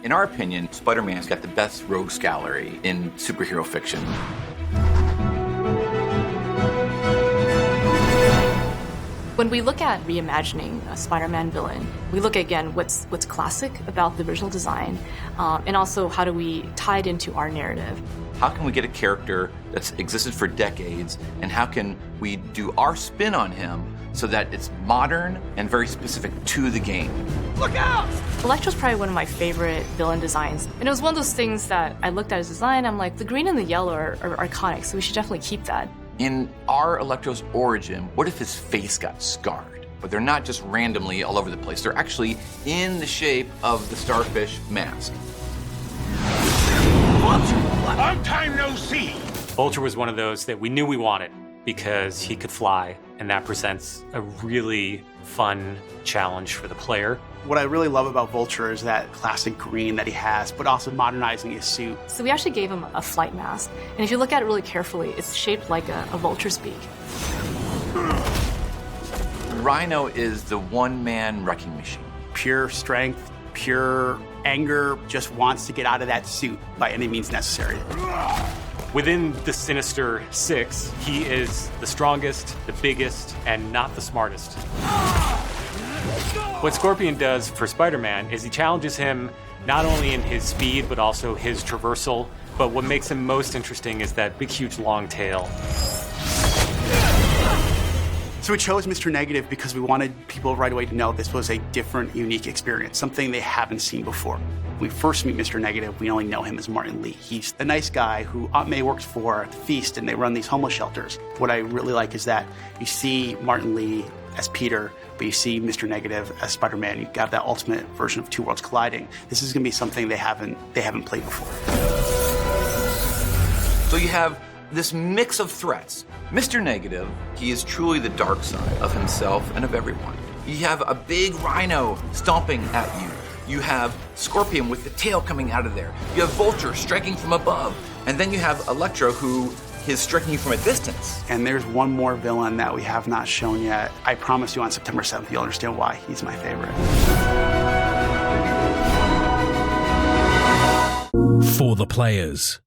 In our opinion, Spider-Man's got the best rogues gallery in superhero fiction. When we look at reimagining a Spider-Man villain, we look again what's classic about the original design, and also how do we tie it into our narrative. How can we get a character that's existed for decades, and how can we do our spin on him so that it's modern and very specific to the game? Look out! Electro's probably one of my favorite villain designs. And it was one of those things that I looked at his design, I'm like, the green and the yellow are iconic, so we should definitely keep that. In our Electro's origin, what if his face got scarred? But they're not just randomly all over the place. They're actually in the shape of the starfish mask. Long time no see! Vulture was one of those that we knew we wanted because he could fly, and that presents a really fun challenge for the player. What I really love about Vulture is that classic green that he has, but also modernizing his suit. So we actually gave him a flight mask, and if you look at it really carefully, it's shaped like a vulture's beak. Rhino is the one-man wrecking machine. Pure strength, pure anger, just wants to get out of that suit by any means necessary. Within the Sinister Six, he is the strongest, the biggest, and not the smartest. What Scorpion does for Spider-Man is he challenges him not only in his speed, but also his traversal. But what makes him most interesting is that big, huge, long tail. So we chose Mr. Negative because we wanted people right away to know this was a different, unique experience, something they haven't seen before. When we first meet Mr. Negative, we only know him as Martin Lee. He's the nice guy who Aunt May works for at the Feast, and they run these homeless shelters. What I really like is that you see Martin Lee as Peter, but you see Mr. Negative as Spider-Man. You've got that ultimate version of two worlds colliding. This is going to be something they haven't played before. So you have this mix of threats. Mr. Negative, he is truly the dark side of himself and of everyone. You have a big rhino stomping at you. You have Scorpion with the tail coming out of there. You have Vulture striking from above. And then you have Electro, who is striking you from a distance. And there's one more villain that we have not shown yet. I promise you on September 7th, you'll understand why he's my favorite. For the players.